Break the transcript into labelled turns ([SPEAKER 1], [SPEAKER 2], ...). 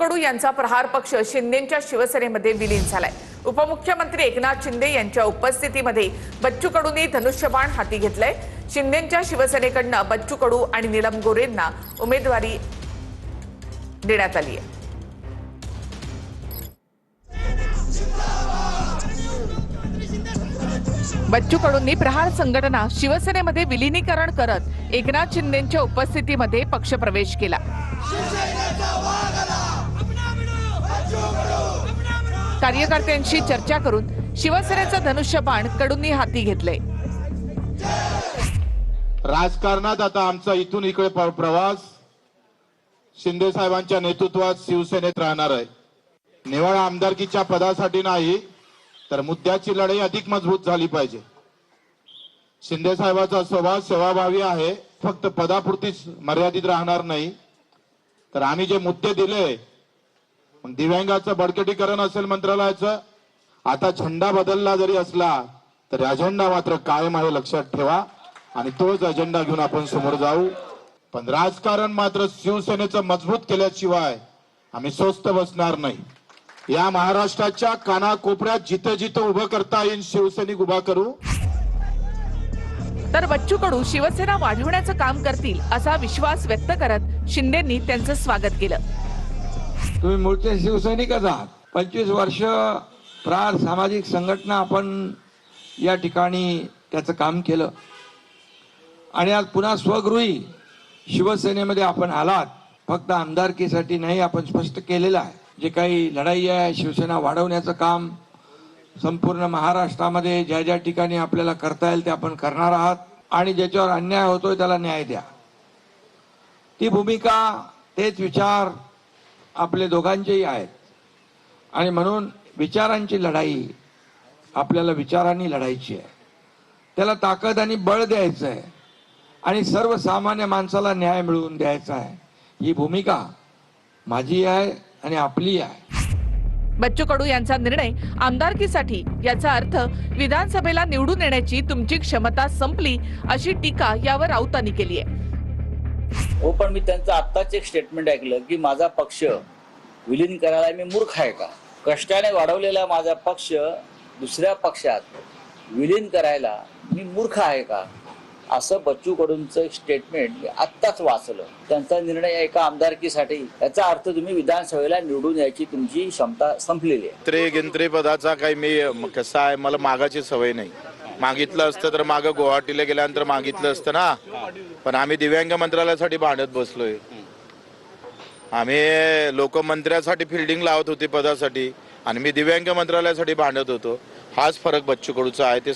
[SPEAKER 1] कडू यांचा प्रहार पक्ष शिंदेच्या शिवसेनेमध्ये विलीन झालाय। उपमुख्यमंत्री एकनाथ शिंदे यांच्या उपस्थितीमध्ये बच्चू कडूंनी धनुष्यबाण हाती घेतलंय। शिंदेच्या शिवसेनेकडून बच्चू कडू आणि नीलम गोऱ्हेंना उमेदवारी देण्यात आली आहे। बच्चू कडूंनी प्रहार संघटना शिवसेनेमध्ये विलीनीकरण करत एकनाथ शिंदेच्या उपस्थितीमध्ये पक्षप्रवेश केला। कार्यकर्त्यांशी चर्चा करून शिवसेनेचं धनुष्यबाण कडूंनी हाती घेतले।
[SPEAKER 2] राजकारणात आता आमचा इथून इकडे प्रवास शिंदे साहेबांच्या नेतृत्वात शिवसेनेत राहणार आहे। निवड आमदारकीच्या पदासाठी नाही तर मुद्द्याची लढाई अधिक मजबूत झाली पाहिजे। शिंदे साहेबांचा स्वभाव सेवाभावी आहे, फक्त पदापुरतीच मर्यादित राहणार नाही। तर आम्ही जे मुद्दे दिले, मग दिव्यांगाचं बळकटीकरण असेल मंत्रालयाचं, आता झेंडा बदलला जरी असला तरी अजेंडा मात्र कायम आहे, लक्षात ठेवा। आणि तोच अजेंडा घेऊन आपण समोर जाऊ। पण राजकारण मात्र शिवसेनेचं मजबूत केल्याशिवाय आम्ही स्वस्थ बसणार नाही। या महाराष्ट्राच्या कानाकोपऱ्यात जिथे जिथे उभं करता येईल शिवसैनिक उभा करू।
[SPEAKER 1] तर बच्चू कडू शिवसेना वाढवण्याचं काम करतील असा विश्वास व्यक्त करत शिंदेंनी त्यांचं स्वागत केलं।
[SPEAKER 3] तुम्ही मूळचे शिवसैनिकच आहात। 25 वर्ष प्रहार सामाजिक संघटना आपण या ठिकाणी त्याचं काम केलं आणि आज पुन्हा स्वगृही शिवसेनेमध्ये आपण आलात। फक्त आमदारकीसाठी नाही, आपण स्पष्ट केलेलं आहे जे काही लढाई आहे शिवसेना वाढवण्याचं काम संपूर्ण महाराष्ट्रामध्ये ज्या ज्या ठिकाणी आपल्याला करता येईल ते आपण करणार आहात आणि ज्याच्यावर अन्याय होतोय त्याला न्याय द्या। ती भूमिका, तेच विचार आपले दोघांचेही आहेत आणि म्हणून विचारांची लढाई आपल्याला विचारांनी लढायची आहे। त्याला ताकद आणि बळ द्यायचं आहे आणि सर्वसामान्य माणसाला न्याय मिळवून द्यायचा आहे। ही भूमिका माझी आहे आणि आपली आहे।
[SPEAKER 1] बच्चू कडू यांचा निर्णय आमदारकीसाठी, याचा अर्थ विधानसभेला निवडून येण्याची तुमची क्षमता संपली अशी टीका यावर राऊतांनी केली आहे।
[SPEAKER 4] हो, पण मी त्यांचं आत्ताच एक स्टेटमेंट ऐकलं की माझा पक्ष विलीन करायला मी मूर्ख आहे का? कष्टाने वाढवलेला माझा पक्ष दुसऱ्या पक्षात विलीन करायला मी मूर्ख आहे का? असं बच्चू कडूंचं स्टेटमेंट मी आत्ताच वाचलं। त्यांचा निर्णय एका आमदारकीसाठी, याचा अर्थ तुम्ही विधानसभेला निवडून यायची तुमची क्षमता संपलेली आहे।
[SPEAKER 2] गिंत्री पदाचा काही मी कसा आहे, मला मागाची सवय नाही। मागितलं असतं तर मागं गुवाहाटीला गेल्यानंतर मागितलं असतं ना। पण आम्ही दिव्यांग मंत्रालयासाठी भांडत बसलोय। आम्ही लोकमंत्र्यासाठी फिल्डिंग लावत होते पदासाठी आणि मी दिव्यांग मंत्रालयासाठी भांडत होतो। हाच फरक बच्चू कडूचा आहे, ते